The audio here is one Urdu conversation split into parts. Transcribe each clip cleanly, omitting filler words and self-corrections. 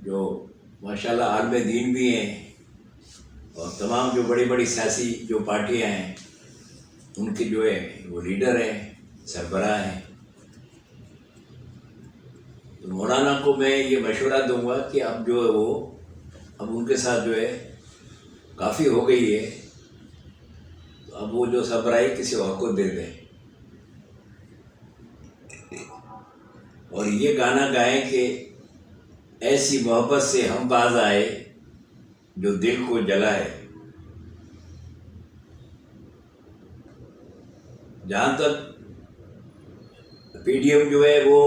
جو ماشاءاللہ عالم دین بھی ہیں، اور تمام جو بڑی بڑی سیاسی جو پارٹیاں ہیں ان کے جو ہے وہ لیڈر ہیں، سربراہ ہیں. تو مولانا کو میں یہ مشورہ دوں گا کہ اب جو ہے وہ اب ان کے ساتھ جو ہے کافی ہو گئی ہے، تو اب وہ جو سربراہی کسی اور کو دے دیں، اور یہ گانا گائیں کہ ایسی محبت سے ہم باز آئے جو دل کو جلائے. جہاں تک پی ڈی ایم جو ہے وہ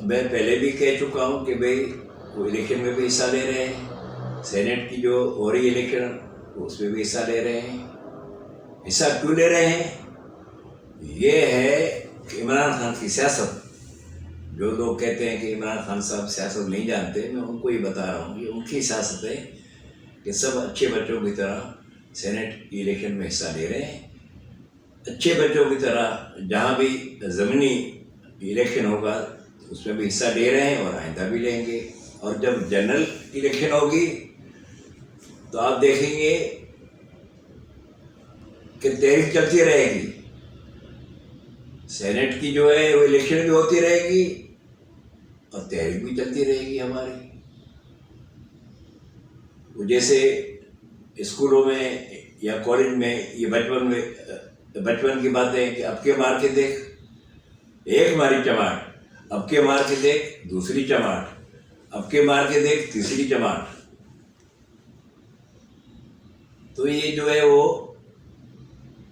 میں پہلے بھی کہہ چکا ہوں کہ بھئی وہ الیکشن میں بھی حصہ لے رہے ہیں، سینٹ کی جو ہو رہی الیکشن اس میں بھی حصہ لے رہے ہیں. حصہ کیوں لے رہے ہیں؟ یہ ہے کہ عمران خان کی سیاست. جو لوگ کہتے ہیں کہ عمران خان صاحب سیاست نہیں جانتے، میں ان کو یہ بتا رہا ہوں، یہ ان کی سیاست ہے کہ سب اچھے بچوں کی طرح سینٹ کی الیکشن میں حصہ لے رہے ہیں، اچھے بچوں کی طرح جہاں بھی ضمنی الیکشن ہوگا اس میں بھی حصہ لے رہے ہیں اور آئندہ بھی لیں گے. اور جب جنرل الیکشن ہوگی تو آپ دیکھیں گے کہ تحریک چلتی رہے گی. سینٹ کی جو ہے وہ الیکشن بھی ہوتی رہے گی اور تحریک بھی چلتی رہے گی ہماری. وہ جیسے اسکولوں میں یا کالج میں یہ بچپن کی باتیں کہ اب کے مار کے دیکھ، ایک ماری چماٹ، اب کے مار کے دیکھ دوسری چماٹ، اب کے مار کے دیکھ تیسری چماٹ. تو یہ جو ہے وہ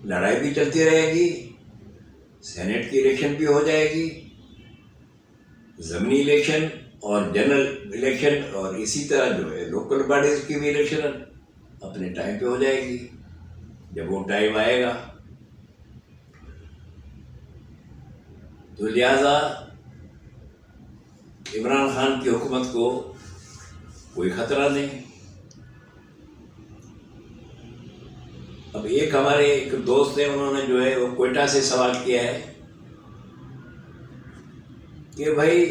لڑائی بھی چلتی رہے گی، سینٹ کی الیکشن بھی ہو جائے گی، ضمنی الیکشن اور جنرل الیکشن، اور اسی طرح جو ہے لوکل باڈیز کی بھی الیکشن اپنے ٹائم پہ ہو جائے گی جب وہ ٹائم آئے گا. تو لہٰذا عمران خان کی حکومت کو کوئی خطرہ نہیں. اب ایک ہمارے ایک دوست ہیں، انہوں نے جو ہے وہ کوئٹہ سے سوال کیا ہے کہ بھائی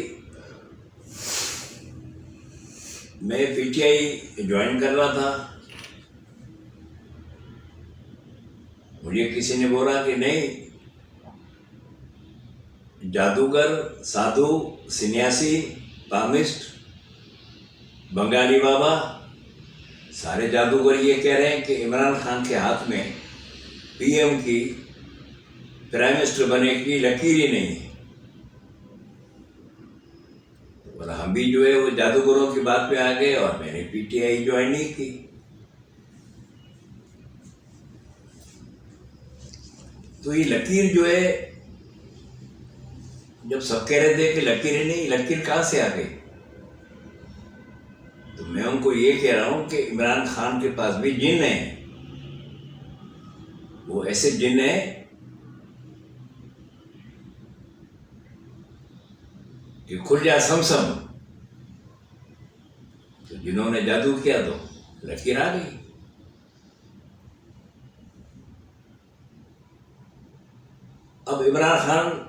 میں پی ٹی آئی جوائن کر رہا تھا، مجھے کسی نے بولا کہ نہیں، جادوگر، سادھو، سنیاسی، پامسٹ، بنگالی بابا، سارے جادوگر یہ کہہ رہے ہیں کہ عمران خان کے ہاتھ میں پی ایم کی، پرائم منسٹر بنے کی لکیر ہی نہیں ہے. اور ہم بھی جو ہے وہ جادوگروں کی بات پہ آ گئے اور میں نے پی ٹی آئی جوائن نہیں کی. تو یہ لکیر جو ہے جب سب کہہ رہے تھے کہ لکیر ہی نہیں، لکیر کہاں سے آ گئی؟ تو میں ان کو یہ کہہ رہا ہوں کہ عمران خان کے پاس بھی جن ہیں، وہ ایسے جن ہیں کہ کھل جا سمسم، تو جنہوں نے جادو کیا تو لکیر آ گئی. اب عمران خان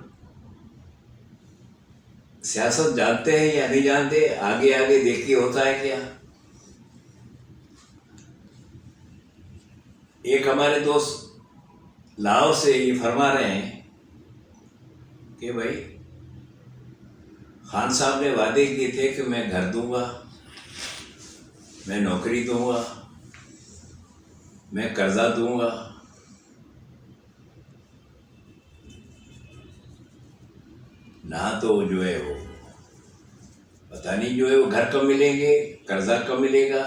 سیاست جانتے ہیں یا نہیں جانتے، آگے آگے دیکھیے ہوتا ہے کیا. ایک ہمارے دوست لاہور سے یہ فرما رہے ہیں کہ بھائی خان صاحب نے وعدے کیے تھے کہ میں گھر دوں گا، میں نوکری دوں گا، میں قرضہ دوں گا. نہ تو جو ہے وہ پتہ نہیں جو ہے وہ گھر کب ملیں گے، قرضہ کب ملے گا،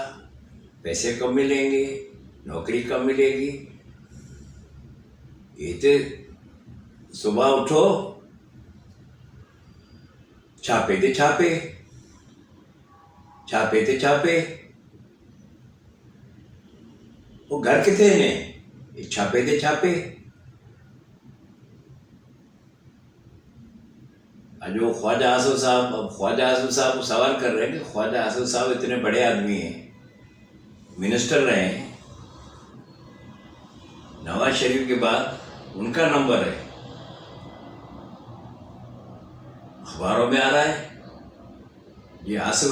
پیسے کب ملیں گے، نوکری کب ملے گی. یہ تو صبح اٹھو چھاپے تھے چھاپے، چھاپے تھے چھاپے. وہ گھر کتنے نے، چھاپے تھے چھاپے. جو خواجہ آصف صاحب، اب خواجہ آصف صاحب سوال کر رہے ہیں کہ خواجہ آصف صاحب اتنے بڑے آدمی ہیں، منسٹر رہے ہیں، نواز شریف کے بعد ان کا نمبر ہے، اخباروں میں آ رہا ہے. یہ آصف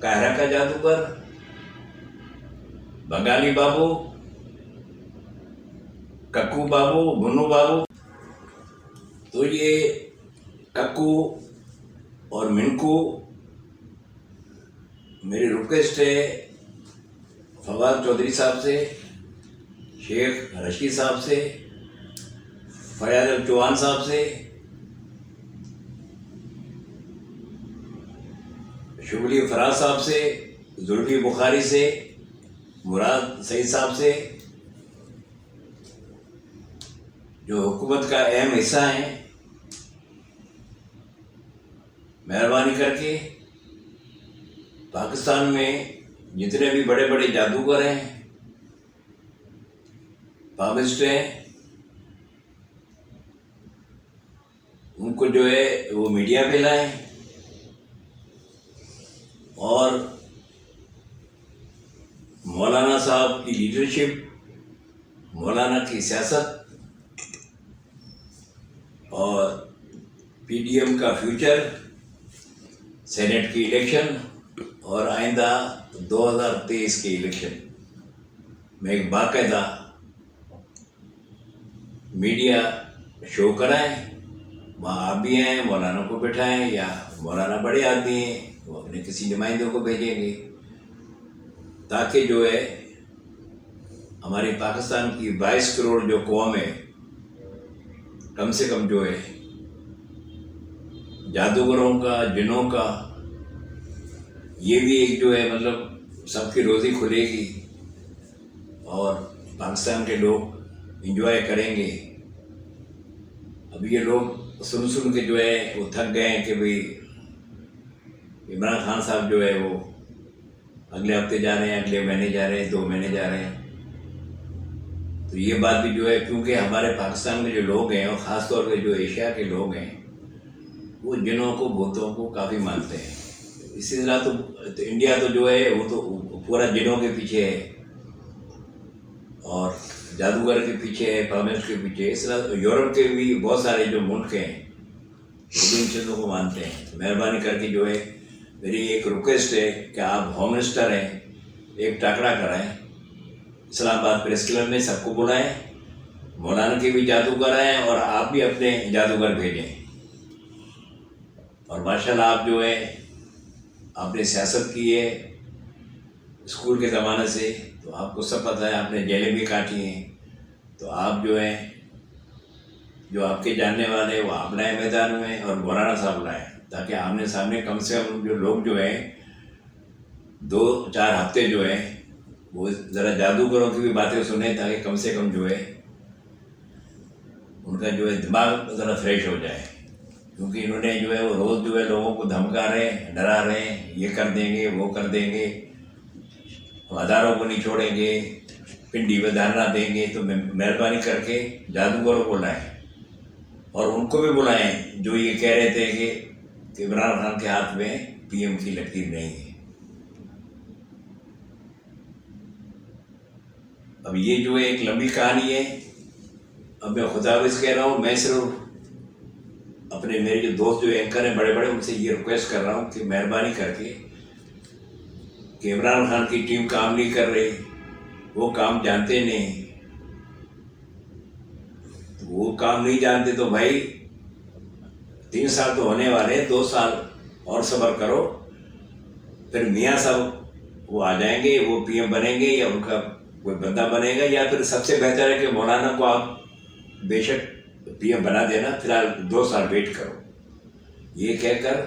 قاہرہ کا جادوگر، بنگالی بابو، ککو بابو، بنو بابو، تو یہ ککو اور منکو میری ریکویسٹ ہے فواد چودھری صاحب سے، شیخ رشید صاحب سے، فیاض چوہان صاحب سے، شبلی فراز صاحب سے، زلفی بخاری سے، مراد سعید صاحب سے، جو حکومت کا اہم حصہ ہیں، مہربانی کر کے پاکستان میں جتنے بھی بڑے بڑے جادوگر ہیں، پامسٹ ہیں، ان کو جو ہے وہ میڈیا پہ لائیں اور مولانا صاحب کی لیڈرشپ، مولانا کی سیاست اور پی ڈی ایم کا فیوچر، سینٹ کی الیکشن اور آئندہ 2023 کے الیکشن میں ایک باقاعدہ میڈیا شو کرائیں، وہاں آپ بھی ہیں، مولانا کو بٹھائیں، یا مولانا بڑے آدمی ہیں وہ اپنے کسی نمائندوں کو بھیجیں گے، تاکہ جو ہے ہماری پاکستان کی 22 کروڑ جو قوم ہے، کم سے کم جو ہے جادوگروں کا، جنوں کا، یہ بھی ایک جو ہے مطلب سب کی روزی کھلے گی اور پاکستان کے لوگ انجوائے کریں گے۔ اب یہ لوگ سن کے جو ہے وہ تھک گئے ہیں کہ بھئی عمران خان صاحب جو ہے وہ اگلے ہفتے جا رہے ہیں، اگلے مہینے جا رہے ہیں، 2 مہینے جا رہے ہیں۔ تو یہ بات بھی جو ہے، کیونکہ ہمارے پاکستان میں جو لوگ ہیں اور خاص طور پہ جو ایشیا کے لوگ ہیں، وہ جنوں کو، بھوتوں کو کافی مانتے ہیں۔ اسی طرح تو انڈیا تو جو ہے وہ تو پورا جنوں کے پیچھے ہے اور جادوگر کے پیچھے ہے، پامسٹ کے پیچھے۔ اس طرح یورپ کے بھی بہت سارے جو ملک ہیں وہ بھی ان چیزوں کو مانتے ہیں۔ مہربانی کر کے جو ہے میری ایک ریکویسٹ ہے کہ آپ ہوم منسٹر ہیں، ایک ٹاکرا کرائیں، اسلام آباد پریس کلب میں سب کو بلائیں، مولانا کے بھی جادوگر آئیں اور آپ بھی اپنے جادوگر بھیجیں۔ اور ماشاءاللہ آپ جو ہے آپ نے سیاست کی ہے اسکول کے زمانے سے، تو آپ کو سب پتہ ہے، آپ نے جیلیں بھی کاٹی ہیں، تو آپ جو ہیں جو آپ کے جاننے والے وہ آپ لائیں میدان میں اور مولانا صاحب لائیں، تاکہ آمنے سامنے کم سے کم جو لوگ جو ہیں 2-4 ہفتے جو ہیں وہ ذرا جادوگروں کی بھی باتیں سنیں، تاکہ کم سے کم جو ہے ان کا جو ہے دماغ ذرا فریش ہو جائے۔ کیونکہ انہوں نے جو ہے وہ روز جو ہے لوگوں کو دھمکا رہے ہیں، ڈرا رہے ہیں، یہ کر دیں گے، وہ کر دیں گے، ہزاروں کو نہیں چھوڑیں گے، پنڈی میں دھرنا دیں گے۔ تو مہربانی کر کے جادوگروں کو لائیں اور ان کو بھی بلائیں جو یہ کہہ رہے تھے کہ عمران خان کے ہاتھ میں پی ایم کی لکیر نہیں ہے۔ اب یہ جو ہے ایک لمبی کہانی ہے۔ اب میں خداحافظ کہہ رہا ہوں، میں صرف اپنے میرے جو دوست جو اینکر ہیں بڑے بڑے، ان سے یہ ریکویسٹ کر رہا ہوں کہ مہربانی کر کے کہ عمران خان کی ٹیم کام نہیں کر رہی، وہ کام جانتے نہیں، وہ کام نہیں جانتے تو بھائی 3 سال تو ہونے والے، 2 سال اور صبر کرو، پھر میاں صاحب وہ آ جائیں گے، وہ پی ایم بنیں گے یا ان کا کوئی بندہ بنے گا، یا پھر سب سے بہتر ہے کہ مولانا کو آپ بے شک پی ایم بنا دینا، فی الحال 2 سال ویٹ کرو۔ یہ کہہ کر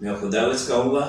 میں خداحافظ کہوں گا۔